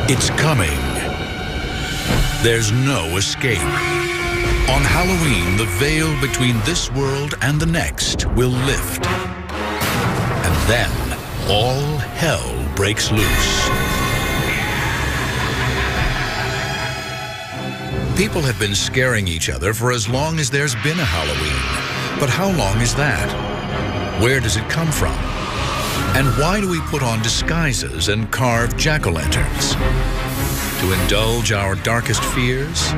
It's coming. There's no escape. On Halloween, the veil between this world and the next will lift. And then, all hell breaks loose. People have been scaring each other for as long as there's been a Halloween. But how long is that? Where does it come from? And why do we put on disguises and carve jack-o'-lanterns? To indulge our darkest fears?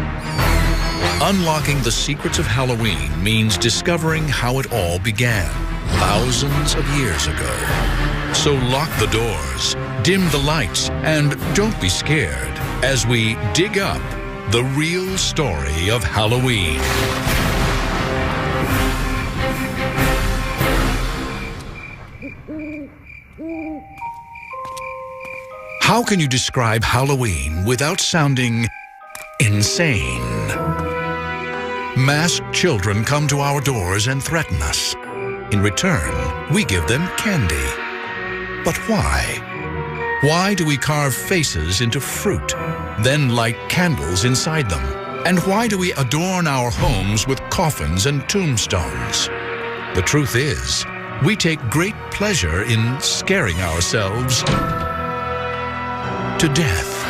Unlocking the secrets of Halloween means discovering how it all began thousands of years ago. So lock the doors, dim the lights, and don't be scared as we dig up the real story of Halloween. How can you describe Halloween without sounding insane? Masked children come to our doors and threaten us. In return, we give them candy. But why? Why do we carve faces into fruit, then light candles inside them? And why do we adorn our homes with coffins and tombstones? The truth is, we take great pleasure in scaring ourselves to death.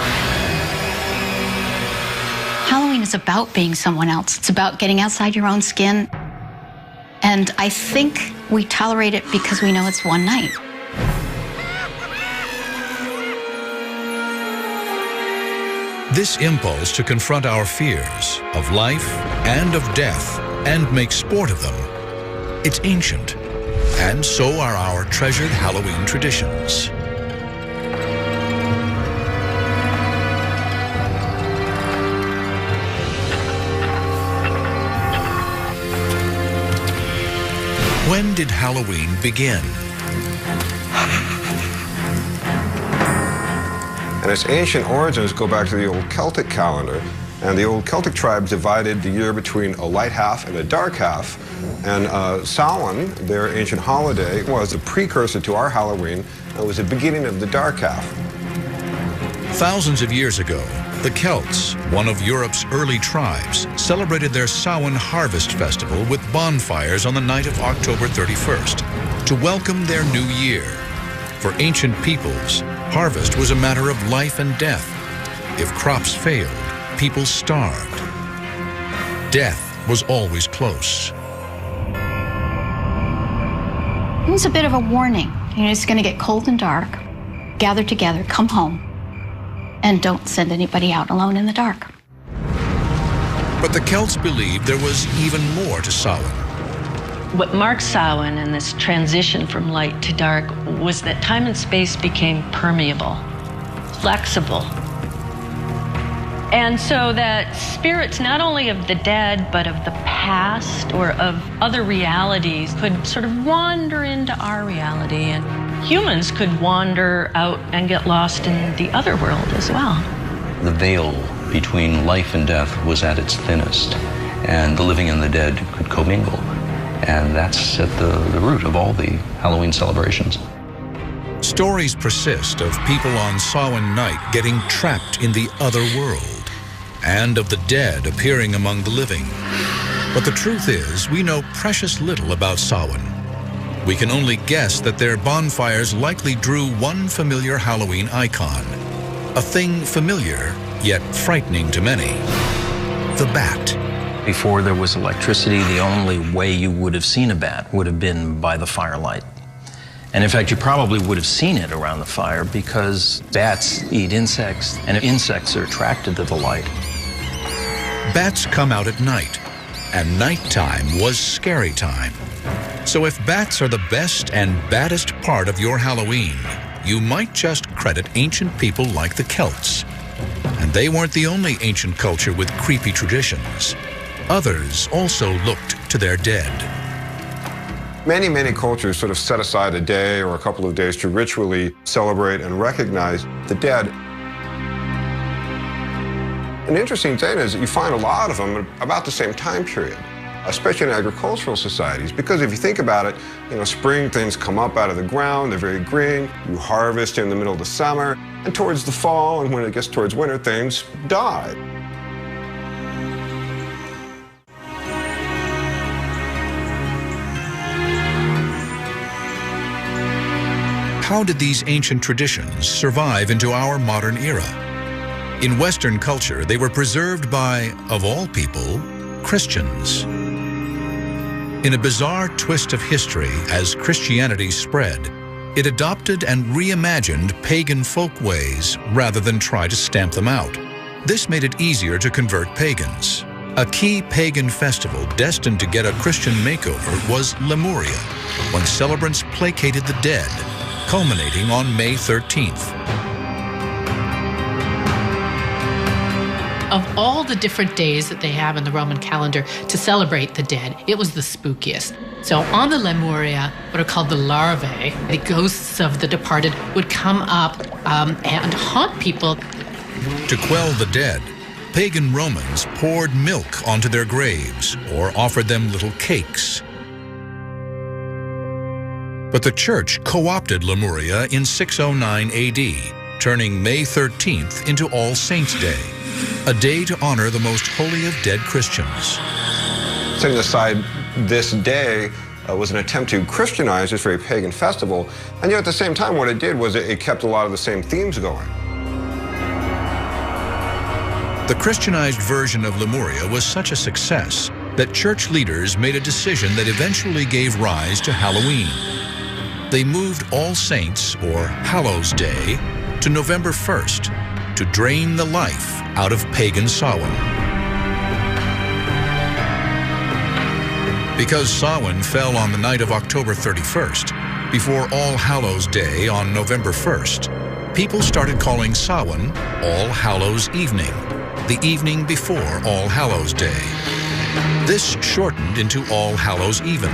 Halloween is about being someone else. It's about getting outside your own skin. And I think we tolerate it because we know it's one night. This impulse to confront our fears of life and of death and make sport of them, it's ancient. And so are our treasured Halloween traditions. When did Halloween begin? And its ancient origins go back to the old Celtic calendar. And the old Celtic tribes divided the year between a light half and a dark half. And Samhain, their ancient holiday, was a precursor to our Halloween. It was the beginning of the dark half. Thousands of years ago, the Celts, one of Europe's early tribes, celebrated their Samhain harvest festival with bonfires on the night of October 31st to welcome their new year. For ancient peoples, harvest was a matter of life and death. If crops failed, people starved. Death was always close. It was a bit of a warning. It's going to get cold and dark. Gather together, come home, and don't send anybody out alone in the dark. But the Celts believed there was even more to Samhain. What marked Samhain and this transition from light to dark was that time and space became permeable, flexible. And so that spirits, not only of the dead, but of the past or of other realities, could sort of wander into our reality. And humans could wander out and get lost in the other world as well. The veil between life and death was at its thinnest, and the living and the dead could commingle. And that's at the root of all the Halloween celebrations. Stories persist of people on Samhain night getting trapped in the other world, and of the dead appearing among the living. But the truth is, we know precious little about Samhain. We can only guess that their bonfires likely drew one familiar Halloween icon, a thing familiar, yet frightening to many: the bat. Before there was electricity, the only way you would have seen a bat would have been by the firelight. And in fact, you probably would have seen it around the fire because bats eat insects, and insects are attracted to the light. Bats come out at night, and nighttime was scary time. So if bats are the best and baddest part of your Halloween, you might just credit ancient people like the Celts. And they weren't the only ancient culture with creepy traditions. Others also looked to their dead. Many, many cultures sort of set aside a day or a couple of days to ritually celebrate and recognize the dead. An interesting thing is that you find a lot of them at about the same time period. especially in agricultural societies, because if you think about it, spring things come up out of the ground, they're very green, you harvest in the middle of the summer, and towards the fall, and when it gets towards winter, things die. How did these ancient traditions survive into our modern era? In Western culture, they were preserved by, of all people, Christians. In a bizarre twist of history, as Christianity spread, it adopted and reimagined pagan folkways rather than try to stamp them out. This made it easier to convert pagans. A key pagan festival destined to get a Christian makeover was Lemuria, when celebrants placated the dead, culminating on May 13th. Of all the different days that they have in the Roman calendar to celebrate the dead, it was the spookiest. So on the Lemuria, what are called the larvae, the ghosts of the departed, would come up and haunt people. To quell the dead, pagan Romans poured milk onto their graves or offered them little cakes. But the Church co-opted Lemuria in 609 AD, turning May 13th into All Saints' Day, a day to honor the most holy of dead Christians. Setting aside this day was an attempt to Christianize this very pagan festival, and yet at the same time what it did was it kept a lot of the same themes going. The Christianized version of Lemuria was such a success that church leaders made a decision that eventually gave rise to Halloween. They moved All Saints, or Hallows Day, to November 1st to drain the life out of pagan Samhain. Because Samhain fell on the night of October 31st, before All Hallows Day on November 1st, people started calling Samhain All Hallows Evening, the evening before All Hallows Day. This shortened into All Hallows Even,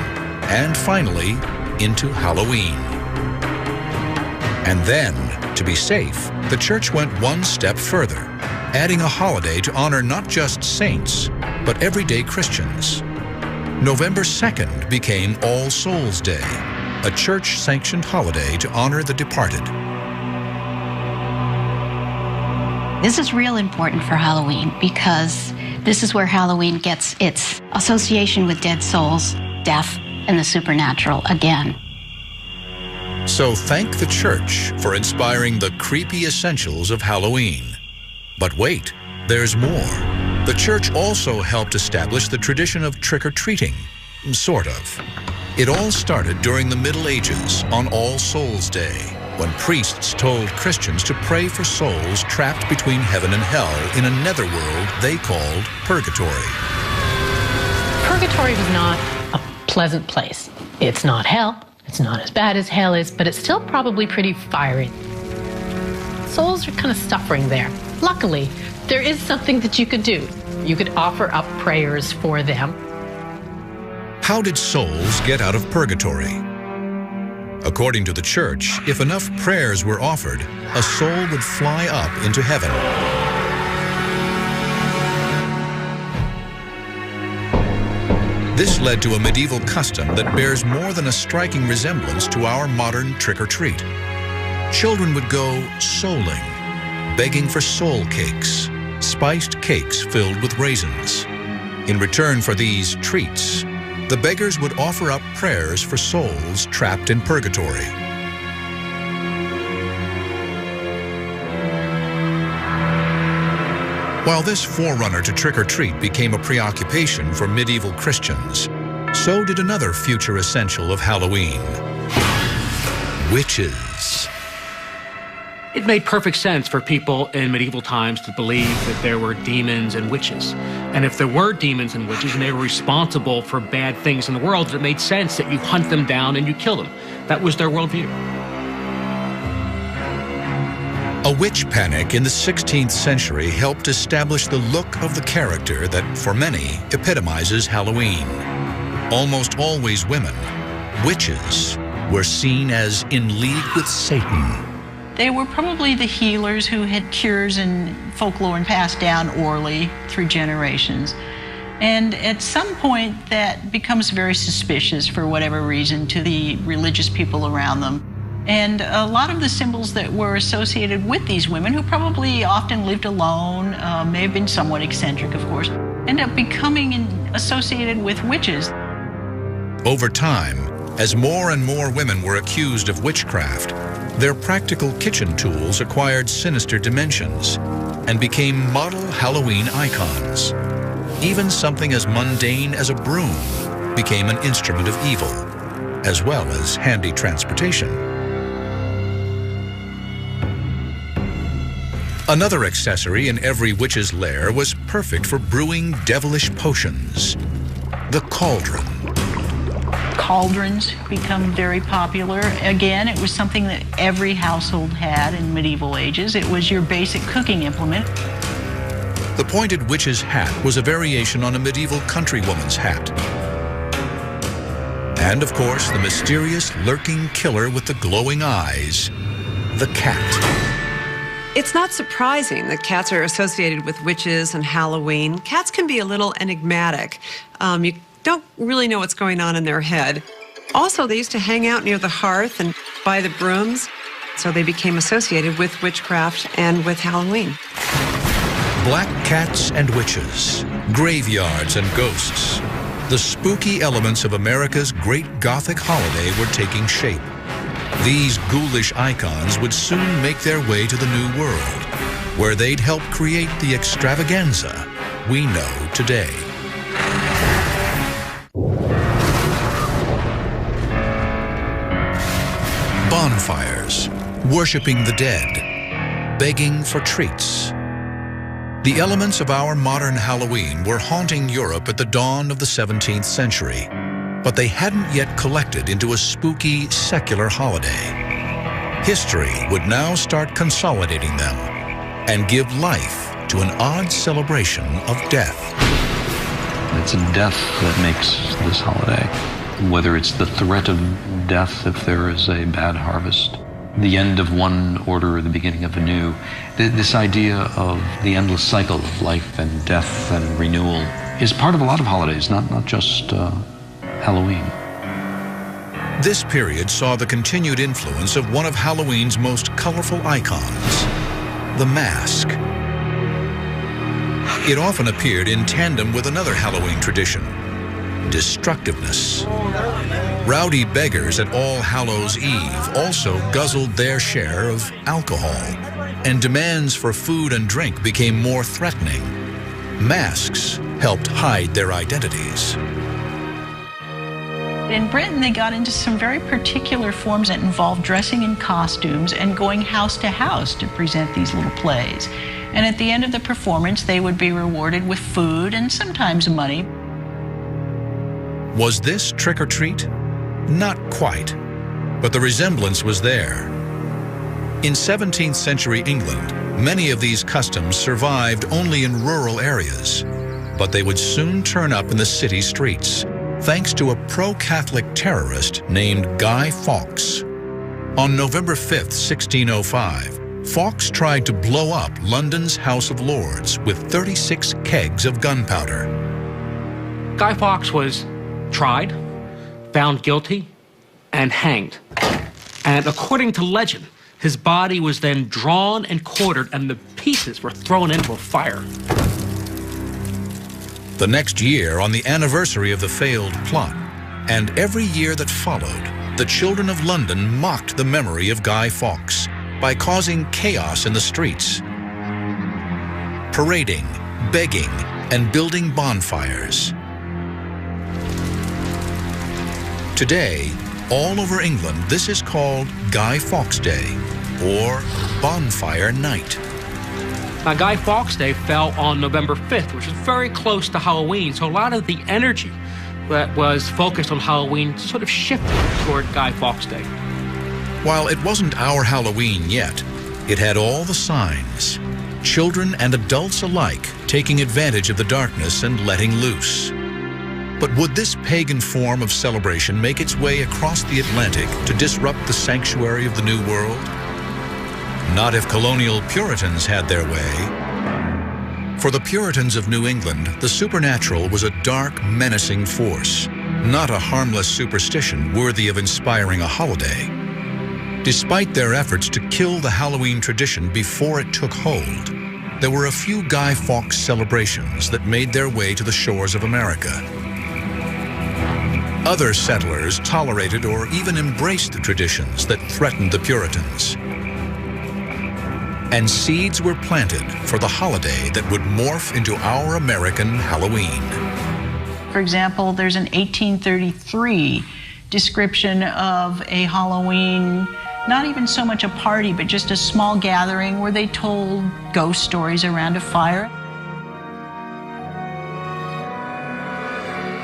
and finally, into Halloween. And then, to be safe, the church went one step further, adding a holiday to honor not just saints, but everyday Christians. November 2nd became All Souls Day, a church-sanctioned holiday to honor the departed. This is real important for Halloween because this is where Halloween gets its association with dead souls, death, and the supernatural again. So thank the church for inspiring the creepy essentials of Halloween. But wait, there's more. The church also helped establish the tradition of trick-or-treating, sort of. It all started during the Middle Ages on All Souls Day, when priests told Christians to pray for souls trapped between heaven and hell in a netherworld they called purgatory. Purgatory was not a pleasant place. It's not hell. It's not as bad as hell is, but it's still probably pretty fiery. Souls are kind of suffering there. Luckily, there is something that you could do. You could offer up prayers for them. How did souls get out of purgatory? According to the church, if enough prayers were offered, a soul would fly up into heaven. This led to a medieval custom that bears more than a striking resemblance to our modern trick-or-treat. Children would go souling, begging for soul cakes, spiced cakes filled with raisins. In return for these treats, the beggars would offer up prayers for souls trapped in purgatory. While this forerunner to trick-or-treat became a preoccupation for medieval Christians, so did another future essential of Halloween: witches. It made perfect sense for people in medieval times to believe that there were demons and witches. And if there were demons and witches and they were responsible for bad things in the world, it made sense that you hunt them down and you kill them. That was their worldview. A witch panic in the 16th century helped establish the look of the character that, for many, epitomizes Halloween. Almost always women, witches were seen as in league with Satan. They were probably the healers who had cures and folklore and passed down orally through generations. And at some point, that becomes very suspicious for whatever reason to the religious people around them. And a lot of the symbols that were associated with these women, who probably often lived alone, may have been somewhat eccentric, of course, end up becoming associated with witches. Over time, as more and more women were accused of witchcraft, their practical kitchen tools acquired sinister dimensions and became model Halloween icons. Even something as mundane as a broom became an instrument of evil, as well as handy transportation. Another accessory in every witch's lair was perfect for brewing devilish potions: the cauldron. Cauldrons become very popular. Again, it was something that every household had in medieval ages. It was your basic cooking implement. The pointed witch's hat was a variation on a medieval countrywoman's hat. And of course, the mysterious lurking killer with the glowing eyes, the cat. It's not surprising that cats are associated with witches and Halloween. Cats can be a little enigmatic. You don't really know what's going on in their head. Also, they used to hang out near the hearth and by the brooms, so they became associated with witchcraft and with Halloween. Black cats and witches, graveyards and ghosts. The spooky elements of America's great Gothic holiday were taking shape. These ghoulish icons would soon make their way to the New World, where they'd help create the extravaganza we know today. Bonfires, worshiping the dead, begging for treats. The elements of our modern Halloween were haunting Europe at the dawn of the 17th century, but they hadn't yet collected into a spooky, secular holiday. History would now start consolidating them and give life to an odd celebration of death. It's death that makes this holiday. Whether it's the threat of death if there is a bad harvest, the end of one order or the beginning of a new, this idea of the endless cycle of life and death and renewal is part of a lot of holidays, not just Halloween. This period saw the continued influence of one of Halloween's most colorful icons, the mask. It often appeared in tandem with another Halloween tradition, destructiveness. Rowdy beggars at All Hallows Eve also guzzled their share of alcohol, and demands for food and drink became more threatening. Masks helped hide their identities. In Britain, they got into some very particular forms that involved dressing in costumes and going house to house to present these little plays. And at the end of the performance, they would be rewarded with food and sometimes money. Was this trick or treat? Not quite, but the resemblance was there. In 17th century England, many of these customs survived only in rural areas, but they would soon turn up in the city streets, thanks to a pro-Catholic terrorist named Guy Fawkes. On November 5th, 1605, Fawkes tried to blow up London's House of Lords with 36 kegs of gunpowder. Guy Fawkes was tried, found guilty, and hanged. And according to legend, his body was then drawn and quartered, and the pieces were thrown into a fire. The next year, on the anniversary of the failed plot, and every year that followed, the children of London mocked the memory of Guy Fawkes by causing chaos in the streets, parading, begging, and building bonfires. Today, all over England, this is called Guy Fawkes Day, or Bonfire Night. Now, Guy Fawkes Day fell on November 5th, which is very close to Halloween, so a lot of the energy that was focused on Halloween sort of shifted toward Guy Fawkes Day. While it wasn't our Halloween yet, it had all the signs. Children and adults alike taking advantage of the darkness and letting loose. But would this pagan form of celebration make its way across the Atlantic to disrupt the sanctuary of the New World? Not if colonial Puritans had their way. For the Puritans of New England, the supernatural was a dark, menacing force, not a harmless superstition worthy of inspiring a holiday. Despite their efforts to kill the Halloween tradition before it took hold, there were a few Guy Fawkes celebrations that made their way to the shores of America. Other settlers tolerated or even embraced the traditions that threatened the Puritans. And seeds were planted for the holiday that would morph into our American Halloween. For example, there's an 1833 description of a Halloween, not even so much a party, but just a small gathering where they told ghost stories around a fire.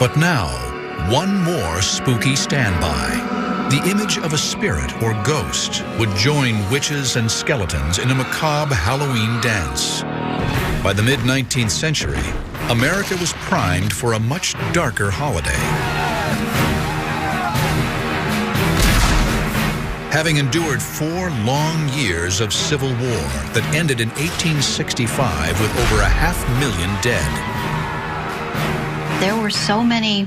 But now, one more spooky standby. The image of a spirit or ghost would join witches and skeletons in a macabre Halloween dance. By the mid-19th century, America was primed for a much darker holiday. Having endured 4 long years of civil war that ended in 1865 with over 500,000 dead. There were so many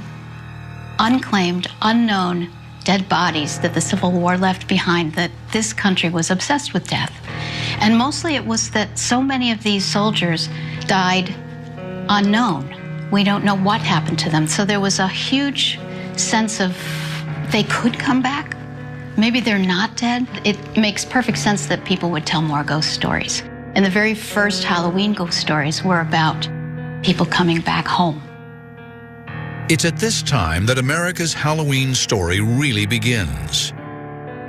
unclaimed, unknown dead bodies that the Civil War left behind that this country was obsessed with death. And mostly it was that so many of these soldiers died unknown. We don't know what happened to them. So there was a huge sense of they could come back. Maybe they're not dead. It makes perfect sense that people would tell more ghost stories. And the very first Halloween ghost stories were about people coming back home. It's at this time that America's Halloween story really begins.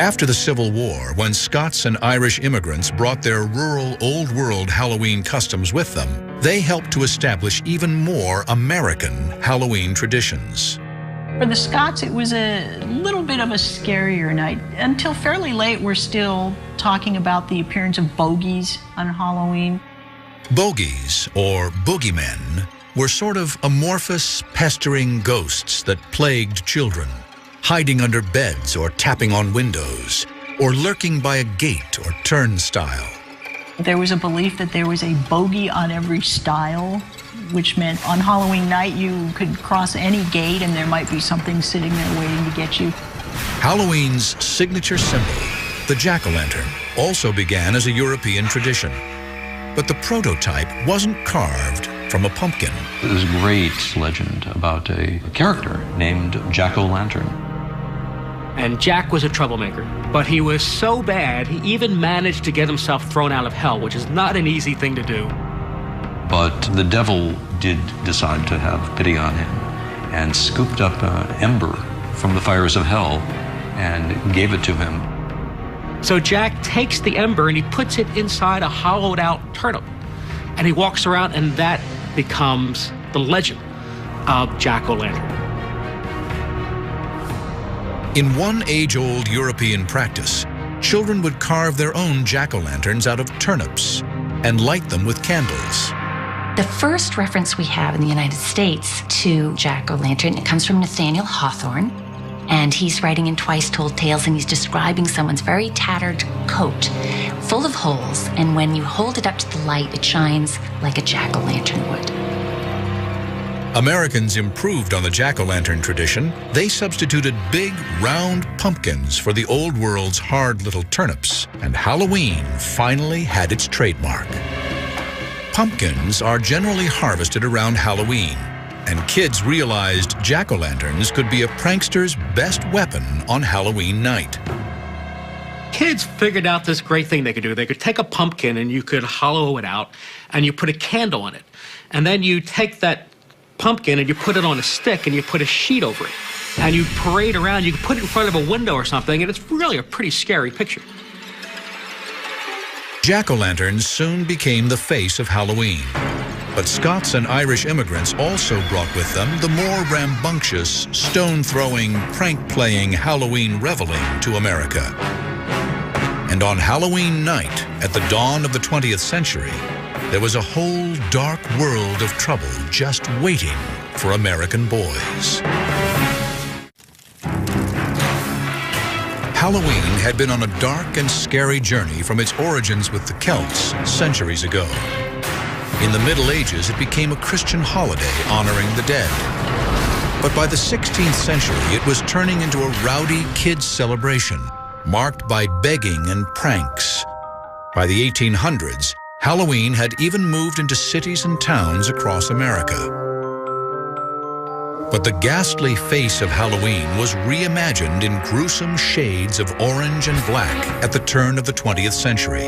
After the Civil War, when Scots and Irish immigrants brought their rural Old World Halloween customs with them, they helped to establish even more American Halloween traditions. For the Scots, it was a little bit of a scarier night. Until fairly late, we're still talking about the appearance of bogies on Halloween. Bogies, or boogeymen, were sort of amorphous, pestering ghosts that plagued children, hiding under beds or tapping on windows, or lurking by a gate or turnstile. There was a belief that there was a bogey on every stile, which meant on Halloween night you could cross any gate and there might be something sitting there waiting to get you. Halloween's signature symbol, the jack-o'-lantern, also began as a European tradition. But the prototype wasn't carved from a pumpkin. There's a great legend about a character named Jack-o'-lantern. And Jack was a troublemaker, but he was so bad he even managed to get himself thrown out of hell, which is not an easy thing to do. But the devil did decide to have pity on him and scooped up an ember from the fires of hell and gave it to him. So Jack takes the ember and he puts it inside a hollowed out turnip. And he walks around and that becomes the legend of Jack-o'-lantern. In one age-old European practice, children would carve their own jack-o'-lanterns out of turnips and light them with candles. The first reference we have in the United States to Jack-o'-lantern, it comes from Nathaniel Hawthorne, and he's writing in Twice Told Tales, and he's describing someone's very tattered coat full of holes, and when you hold it up to the light, it shines like a jack-o'-lantern would. Americans improved on the jack-o'-lantern tradition. They substituted big, round pumpkins for the old world's hard little turnips, and Halloween finally had its trademark. Pumpkins are generally harvested around Halloween, and kids realized jack-o'-lanterns could be a prankster's best weapon on Halloween night. Kids figured out this great thing they could do. They could take a pumpkin and you could hollow it out and you put a candle on it. And then you take that pumpkin and you put it on a stick and you put a sheet over it. And you parade around, you can put it in front of a window or something, and it's really a pretty scary picture. Jack-o'-lanterns soon became the face of Halloween. But Scots and Irish immigrants also brought with them the more rambunctious, stone-throwing, prank-playing Halloween reveling to America. And on Halloween night, at the dawn of the 20th century, there was a whole dark world of trouble just waiting for American boys. Halloween had been on a dark and scary journey from its origins with the Celts centuries ago. In the Middle Ages, it became a Christian holiday honoring the dead. But by the 16th century, it was turning into a rowdy kids' celebration, marked by begging and pranks. By the 1800s, Halloween had even moved into cities and towns across America. But the ghastly face of Halloween was reimagined in gruesome shades of orange and black at the turn of the 20th century.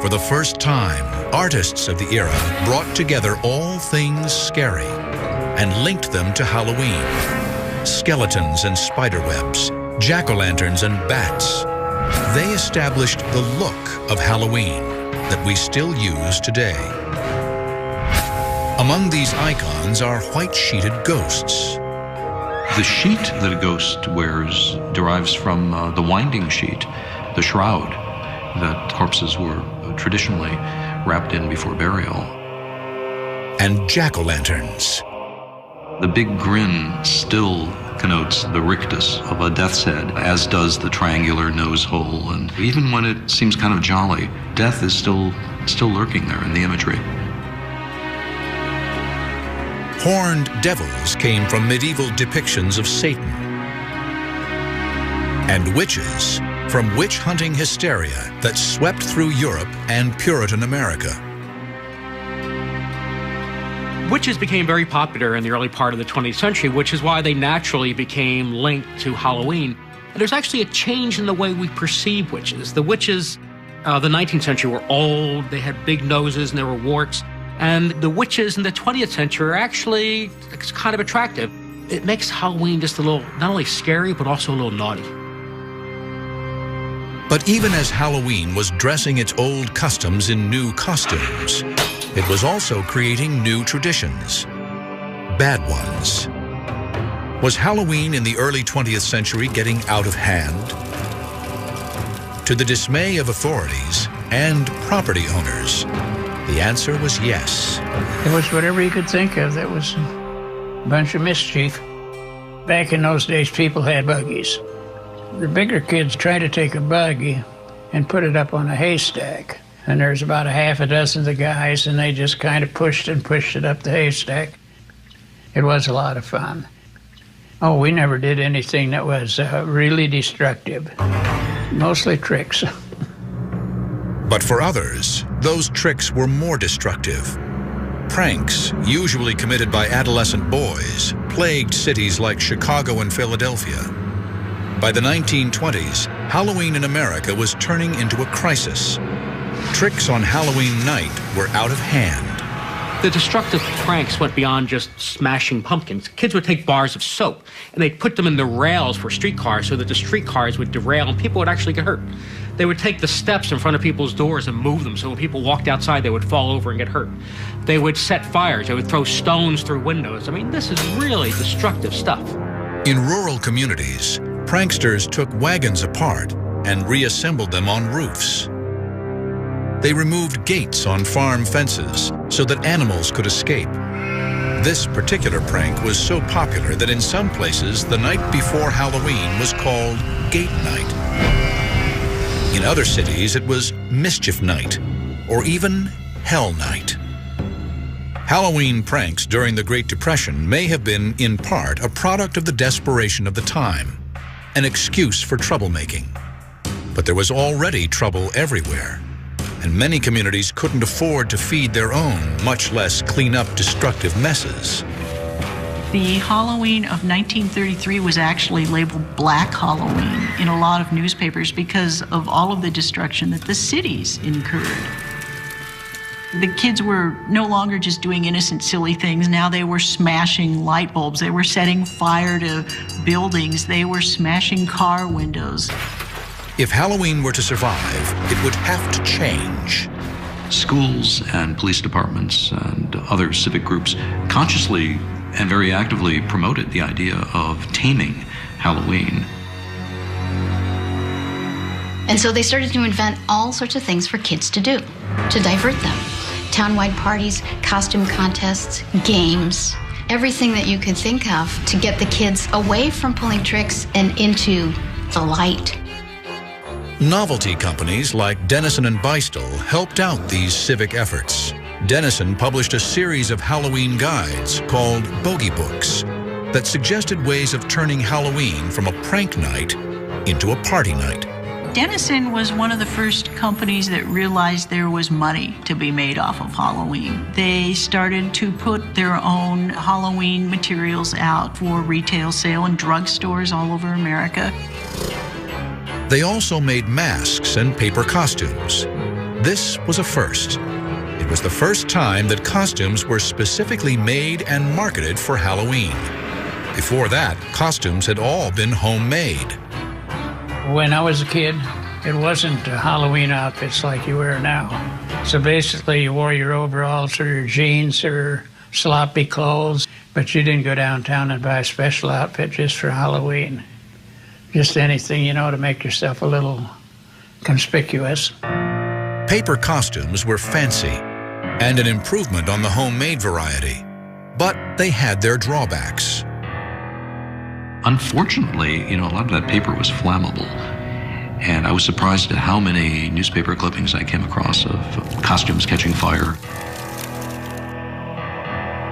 For the first time, artists of the era brought together all things scary and linked them to Halloween. Skeletons and spiderwebs, jack-o'-lanterns and bats. They established the look of Halloween that we still use today. Among these icons are white-sheeted ghosts. The sheet that a ghost wears derives from the winding sheet, the shroud that corpses were traditionally wrapped in before burial. And jack-o'-lanterns. The big grin still connotes the rictus of a death's head, as does the triangular nose hole. And even when it seems kind of jolly, death is still lurking there in the imagery. Horned devils came from medieval depictions of Satan. And witches from witch-hunting hysteria that swept through Europe and Puritan America. Witches became very popular in the early part of the 20th century, which is why they naturally became linked to Halloween. And there's actually a change in the way we perceive witches. The witches of the 19th century were old, they had big noses, and there were warts. And the witches in the 20th century are actually kind of attractive. It makes Halloween just a little, not only scary, but also a little naughty. But even as Halloween was dressing its old customs in new costumes, it was also creating new traditions, bad ones. Was Halloween in the early 20th century getting out of hand? To the dismay of authorities and property owners, the answer was yes. It was whatever you could think of that was a bunch of mischief. Back in those days, people had buggies. The bigger kids tried to take a buggy and put it up on a haystack. And there's about a half a dozen of the guys, and they just kind of pushed it up the haystack. It was a lot of fun. Oh, we never did anything that was really destructive. Mostly tricks. But for others, those tricks were more destructive. Pranks, usually committed by adolescent boys, plagued cities like Chicago and Philadelphia. By the 1920s, Halloween in America was turning into a crisis. Tricks on Halloween night were out of hand. The destructive pranks went beyond just smashing pumpkins. Kids would take bars of soap and they'd put them in the rails for streetcars so that the streetcars would derail and people would actually get hurt. They would take the steps in front of people's doors and move them so when people walked outside they would fall over and get hurt. They would set fires. They would throw stones through windows. I mean, this is really destructive stuff. In rural communities, pranksters took wagons apart and reassembled them on roofs. They removed gates on farm fences so that animals could escape. This particular prank was so popular that in some places the night before Halloween was called Gate Night. In other cities it was Mischief Night or even Hell Night. Halloween pranks during the Great Depression may have been, in part, a product of the desperation of the time, an excuse for troublemaking. But there was already trouble everywhere, and many communities couldn't afford to feed their own, much less clean up destructive messes. The Halloween of 1933 was actually labeled Black Halloween in a lot of newspapers because of all of the destruction that the cities incurred. The kids were no longer just doing innocent, silly things. Now they were smashing light bulbs. They were setting fire to buildings. They were smashing car windows. If Halloween were to survive, it would have to change. Schools and police departments and other civic groups consciously and very actively promoted the idea of taming Halloween. And so they started to invent all sorts of things for kids to do, to divert them. Townwide parties, costume contests, games, everything that you could think of to get the kids away from pulling tricks and into the light. Novelty companies like Dennison and Beistel helped out these civic efforts. Dennison published a series of Halloween guides called Bogey Books that suggested ways of turning Halloween from a prank night into a party night. Dennison was one of the first companies that realized there was money to be made off of Halloween. They started to put their own Halloween materials out for retail sale in drugstores all over America. They also made masks and paper costumes. This was a first. It was the first time that costumes were specifically made and marketed for Halloween. Before that, costumes had all been homemade. When I was a kid, it wasn't Halloween outfits like you wear now. So basically, you wore your overalls or your jeans or sloppy clothes, but you didn't go downtown and buy a special outfit just for Halloween. Just anything, you know, to make yourself a little conspicuous. Paper costumes were fancy and an improvement on the homemade variety, but they had their drawbacks. Unfortunately, a lot of that paper was flammable. And I was surprised at how many newspaper clippings I came across of costumes catching fire.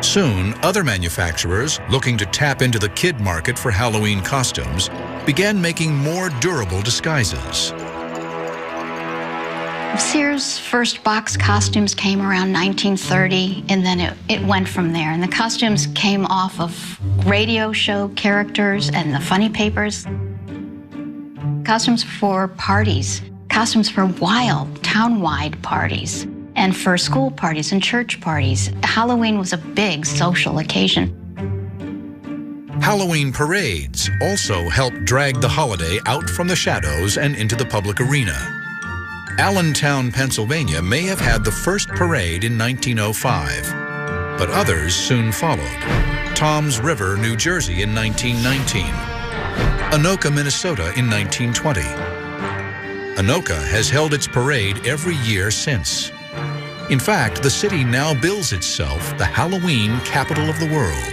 Soon, other manufacturers, looking to tap into the kid market for Halloween costumes, began making more durable disguises. Sears' first box costumes came around 1930, and then it went from there. And the costumes came off of radio show characters and the funny papers. Costumes for parties, costumes for wild, town-wide parties, and for school parties and church parties. Halloween was a big social occasion. Halloween parades also helped drag the holiday out from the shadows and into the public arena. Allentown, Pennsylvania may have had the first parade in 1905, but others soon followed. Toms River, New Jersey in 1919. Anoka, Minnesota in 1920. Anoka has held its parade every year since. In fact, the city now bills itself the Halloween capital of the world.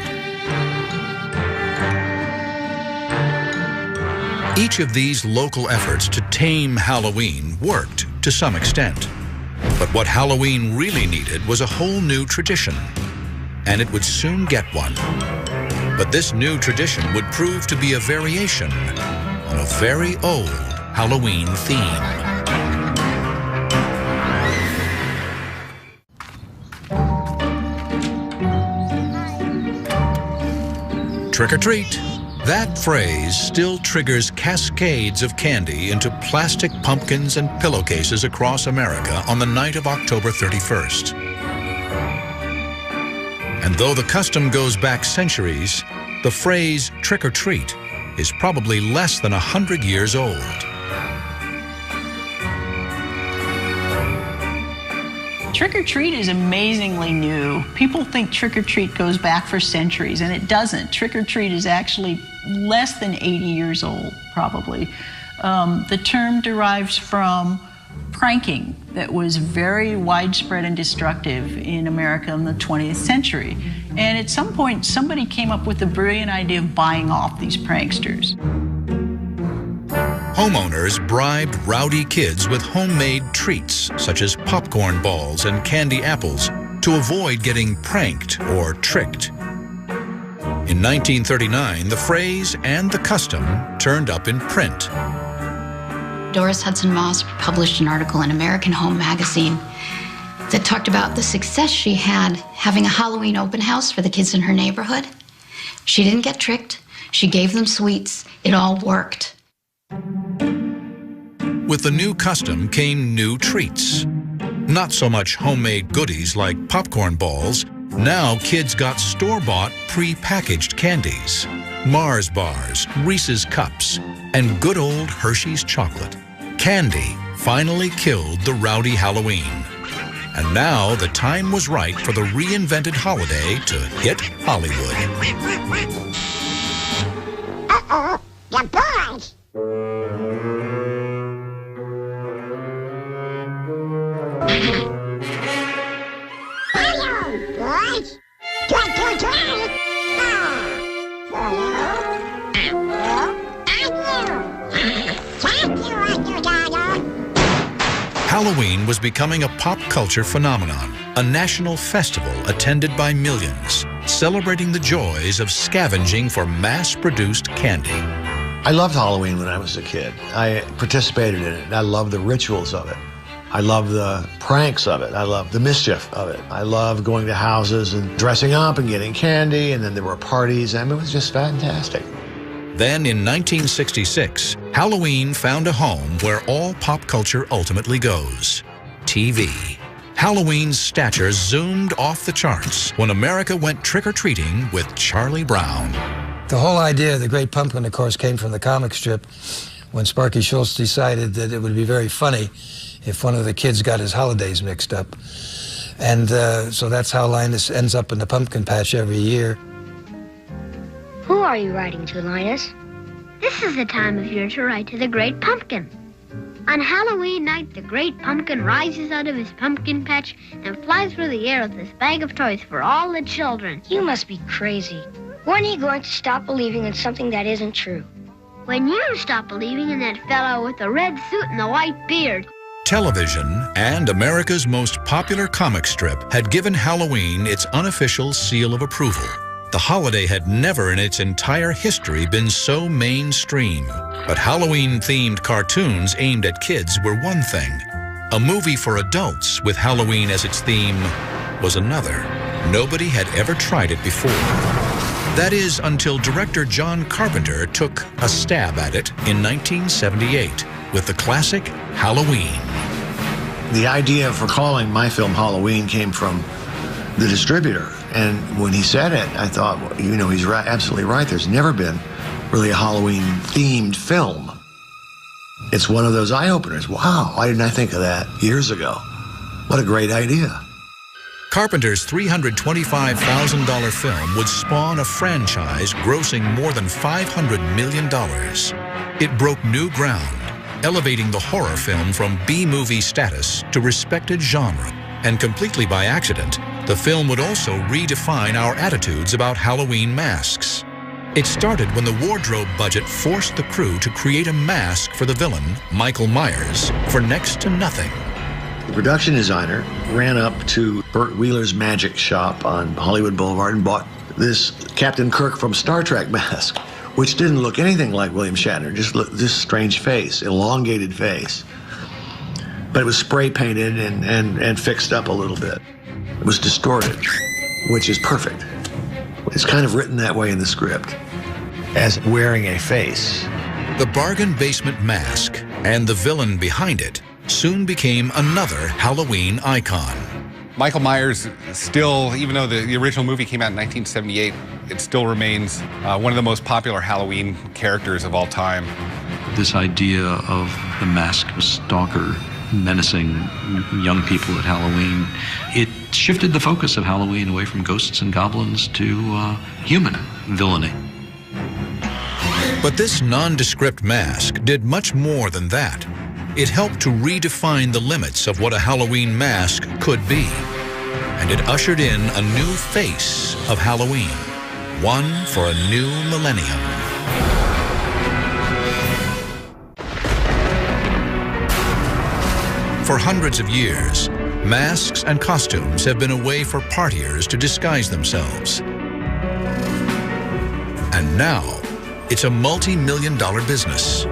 Each of these local efforts to tame Halloween worked to some extent. But what Halloween really needed was a whole new tradition, and it would soon get one. But this new tradition would prove to be a variation on a very old Halloween theme. Trick or treat. That phrase still triggers cascades of candy into plastic pumpkins and pillowcases across America on the night of October 31st. And though the custom goes back centuries, the phrase trick or treat is probably less than 100 years old. Trick or treat is amazingly new. People think trick or treat goes back for centuries, and it doesn't. Trick or treat is actually less than 80 years old, probably. The term derives from pranking that was very widespread and destructive in America in the 20th century. And at some point, somebody came up with the brilliant idea of buying off these pranksters. Homeowners bribed rowdy kids with homemade treats, such as popcorn balls and candy apples, to avoid getting pranked or tricked. In 1939, the phrase and the custom turned up in print. Doris Hudson Moss published an article in American Home magazine that talked about the success she had having a Halloween open house for the kids in her neighborhood. She didn't get tricked. She gave them sweets. It all worked. With the new custom came new treats. Not so much homemade goodies like popcorn balls. Now kids got store-bought, pre-packaged candies. Mars bars, Reese's cups, and good old Hershey's chocolate. Candy finally killed the rowdy Halloween. And now the time was right for the reinvented holiday to hit Hollywood. Uh-oh, the boys! Hello, boys! Trick or treat! For you, and you. Thank you, Dada. Halloween was becoming a pop culture phenomenon. a national festival attended by millions, celebrating the joys of scavenging for mass-produced candy. I loved Halloween when I was a kid. I participated in it. I loved the rituals of it. I loved the pranks of it. I loved the mischief of it. I loved going to houses and dressing up and getting candy, and then there were parties. I mean, it was just fantastic. Then in 1966, Halloween found a home where all pop culture ultimately goes: TV. Halloween's stature zoomed off the charts when America went trick-or-treating with Charlie Brown. The whole idea of the Great Pumpkin, of course, came from the comic strip when Sparky Schultz decided that it would be very funny if one of the kids got his holidays mixed up. And so that's how Linus ends up in the pumpkin patch every year. Who are you writing to, Linus? This is the time of year to write to the Great Pumpkin. On Halloween night, the Great Pumpkin rises out of his pumpkin patch and flies through the air with this bag of toys for all the children. You must be crazy. When are you going to stop believing in something that isn't true? When you stop believing in that fellow with the red suit and the white beard. Television and America's most popular comic strip had given Halloween its unofficial seal of approval. The holiday had never in its entire history been so mainstream. But Halloween-themed cartoons aimed at kids were one thing. A movie for adults with Halloween as its theme was another. Nobody had ever tried it before. That is, until director John Carpenter took a stab at it in 1978 with the classic Halloween. The idea for calling my film Halloween came from the distributor. And when he said it, I thought, well, you know, he's right, absolutely right. There's never been really a Halloween-themed film. It's one of those eye-openers. Wow, why didn't I think of that years ago? What a great idea. Carpenter's $325,000 film would spawn a franchise grossing more than $500 million. It broke new ground, elevating the horror film from B-movie status to respected genre. And completely by accident, the film would also redefine our attitudes about Halloween masks. It started when the wardrobe budget forced the crew to create a mask for the villain, Michael Myers, for next to nothing. The production designer ran up to Burt Wheeler's Magic Shop on Hollywood Boulevard and bought this Captain Kirk from Star Trek mask, which didn't look anything like William Shatner, just looked this strange face, elongated face. But it was spray painted and fixed up a little bit. It was distorted, which is perfect. It's kind of written that way in the script, as wearing a face. The bargain basement mask and the villain behind it soon became another Halloween icon. Michael Myers still, even though the original movie came out in 1978, it still remains one of the most popular Halloween characters of all time. This idea of the masked stalker menacing young people at Halloween, it shifted the focus of Halloween away from ghosts and goblins to human villainy. But this nondescript mask did much more than that. It helped to redefine the limits of what a Halloween mask could be. And it ushered in a new face of Halloween, one for a new millennium. For hundreds of years, masks and costumes have been a way for partiers to disguise themselves. And now, it's a multi-million-dollar business.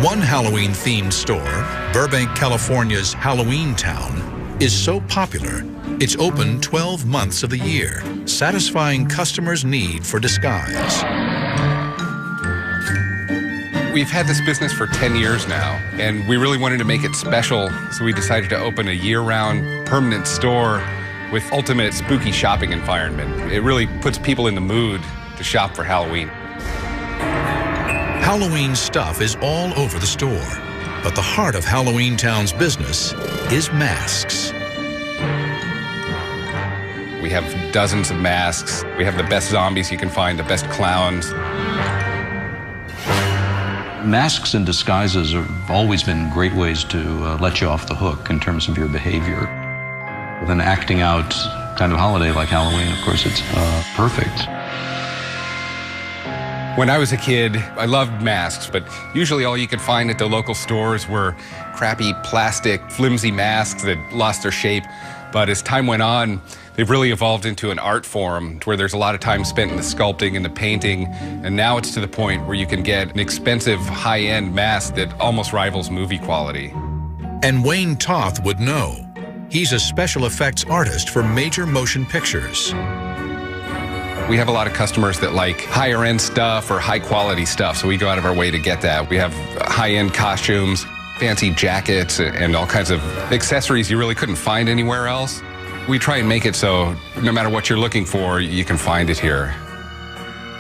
One Halloween-themed store, Burbank, California's Halloween Town, is so popular, it's open 12 months of the year, satisfying customers' need for disguise. We've had this business for 10 years now, and we really wanted to make it special, so we decided to open a year-round permanent store with ultimate spooky shopping environment. It really puts people in the mood to shop for Halloween. Halloween stuff is all over the store, but the heart of Halloween Town's business is masks. We have dozens of masks. We have the best zombies you can find, the best clowns. Masks and disguises have always been great ways to let you off the hook in terms of your behavior. With an acting out kind of holiday like Halloween, of course, it's perfect. When I was a kid, I loved masks, but usually all you could find at the local stores were crappy plastic, flimsy masks that lost their shape. But as time went on, they've really evolved into an art form where there's a lot of time spent in the sculpting and the painting. And now it's to the point where you can get an expensive, high-end mask that almost rivals movie quality. And Wayne Toth would know. He's a special effects artist for major motion pictures. We have a lot of customers that like higher end stuff or high quality stuff, so we go out of our way to get that. We have high end costumes, fancy jackets, and all kinds of accessories you really couldn't find anywhere else. We try and make it so no matter what you're looking for, you can find it here.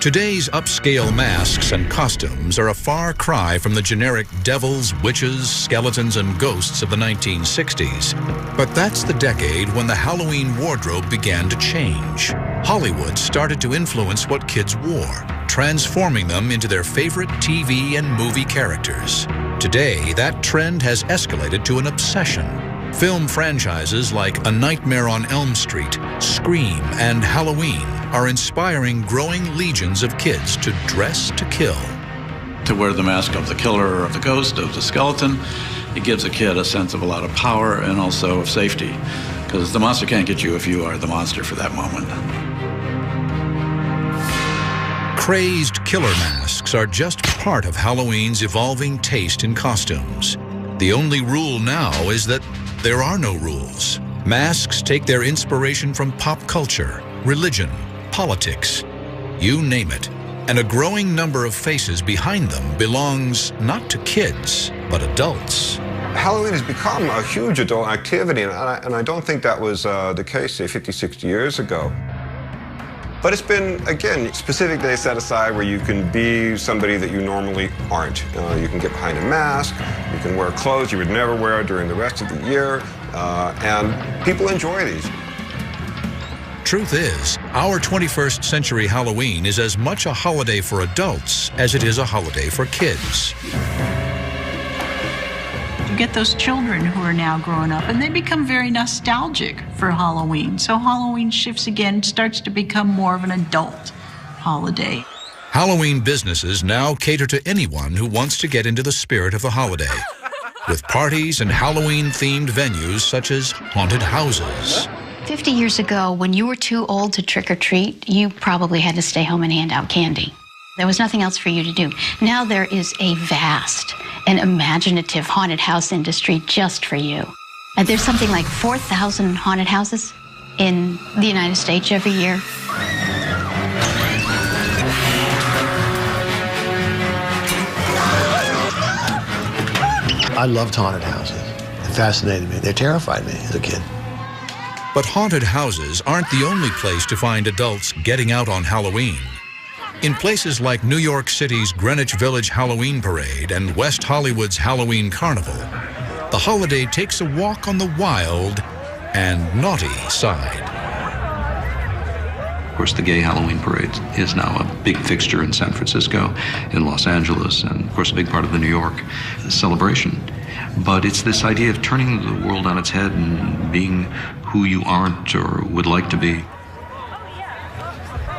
Today's upscale masks and costumes are a far cry from the generic devils, witches, skeletons, and ghosts of the 1960s. But that's the decade when the Halloween wardrobe began to change. Hollywood started to influence what kids wore, transforming them into their favorite TV and movie characters. Today, that trend has escalated to an obsession. Film franchises like A Nightmare on Elm Street, Scream, and Halloween are inspiring growing legions of kids to dress to kill. To wear the mask of the killer or of the ghost, of the skeleton, it gives a kid a sense of a lot of power and also of safety, because the monster can't get you if you are the monster for that moment. Crazed killer masks are just part of Halloween's evolving taste in costumes. The only rule now is that there are no rules. Masks take their inspiration from pop culture, religion, politics, you name it. And a growing number of faces behind them belongs not to kids, but adults. Halloween has become a huge adult activity, and I don't think that was the case, say, 50, 60 years ago. But it's been, again, specific days set aside where you can be somebody that you normally aren't. You can get behind a mask, you can wear clothes you would never wear during the rest of the year, and people enjoy these. Truth is, our 21st century Halloween is as much a holiday for adults as it is a holiday for kids. You get those children who are now growing up and they become very nostalgic for Halloween. So Halloween shifts again, starts to become more of an adult holiday. Halloween businesses now cater to anyone who wants to get into the spirit of the holiday, with parties and Halloween-themed venues such as haunted houses. 50 years ago, when you were too old to trick or treat, you probably had to stay home and hand out candy. There was nothing else for you to do. Now there is a vast and imaginative haunted house industry just for you. And there's something like 4,000 haunted houses in the United States every year. I loved haunted houses. It fascinated me. They terrified me as a kid. But haunted houses aren't the only place to find adults getting out on Halloween. In places like New York City's Greenwich Village Halloween Parade and West Hollywood's Halloween Carnival, the holiday takes a walk on the wild and naughty side. Of course, the gay Halloween parade is now a big fixture in San Francisco, in Los Angeles, and of course a big part of the New York celebration. But it's this idea of turning the world on its head and being who you aren't or would like to be.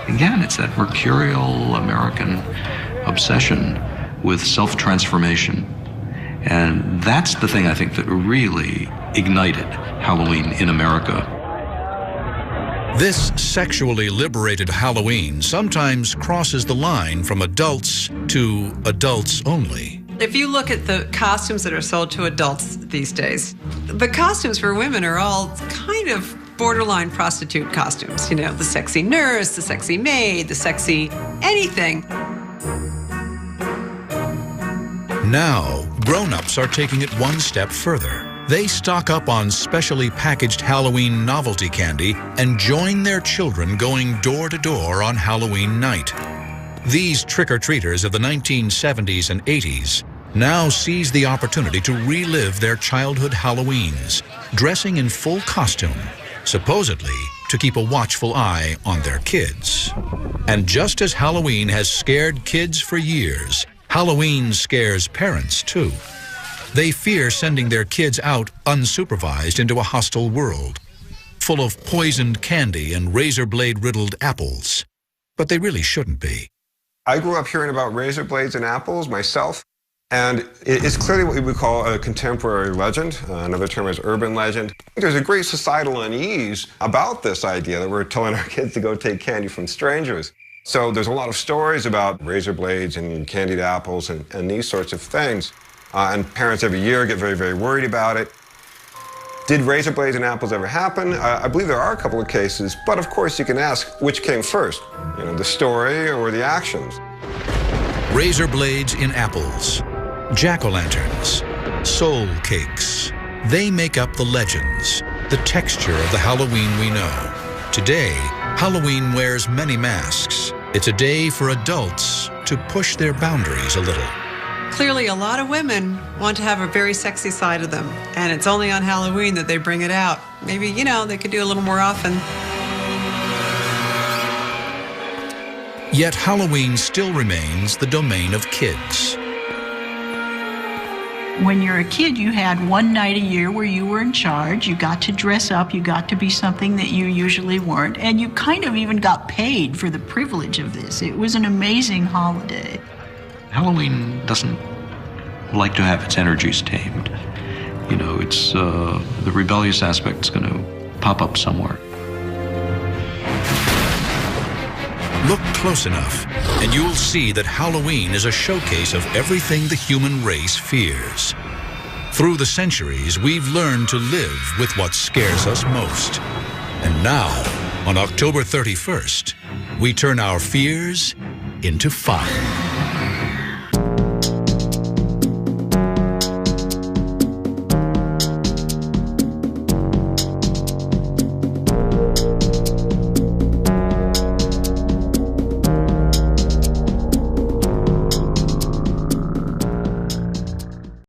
Again, it's that mercurial American obsession with self-transformation. And that's the thing I think that really ignited Halloween in America. This sexually liberated Halloween sometimes crosses the line from adults to adults only. If you look at the costumes that are sold to adults these days, the costumes for women are all kind of borderline prostitute costumes. You know, the sexy nurse, the sexy maid, the sexy anything. Now, grown-ups are taking it one step further. They stock up on specially packaged Halloween novelty candy and join their children going door to door on Halloween night. These trick-or-treaters of the 1970s and 80s now seize the opportunity to relive their childhood Halloweens, dressing in full costume, supposedly to keep a watchful eye on their kids. And just as Halloween has scared kids for years, Halloween scares parents too. They fear sending their kids out unsupervised into a hostile world, full of poisoned candy and razor blade riddled apples. But they really shouldn't be. I grew up hearing about razor blades and apples myself, and it's clearly what we would call a contemporary legend. Another term is urban legend. There's a great societal unease about this idea that we're telling our kids to go take candy from strangers. So there's a lot of stories about razor blades and candied apples and these sorts of things. And parents every year get very, very worried about it. Did razor blades and apples ever happen? I believe there are a couple of cases, but of course you can ask which came first, you know, the story or the actions. Razor blades in apples, jack-o'-lanterns, soul cakes. They make up the legends, the texture of the Halloween we know. Today, Halloween wears many masks. It's a day for adults to push their boundaries a little. Clearly, a lot of women want to have a very sexy side of them, and it's only on Halloween that they bring it out. Maybe, you know, they could do a little more often. Yet Halloween still remains the domain of kids. When you're a kid, you had one night a year where you were in charge. You got to dress up. You got to be something that you usually weren't. And you kind of even got paid for the privilege of this. It was an amazing holiday. Halloween doesn't like to have its energies tamed. You know, it's the rebellious aspect's going to pop up somewhere. Look close enough, and you'll see that Halloween is a showcase of everything the human race fears. Through the centuries, we've learned to live with what scares us most. And now, on October 31st, we turn our fears into fun.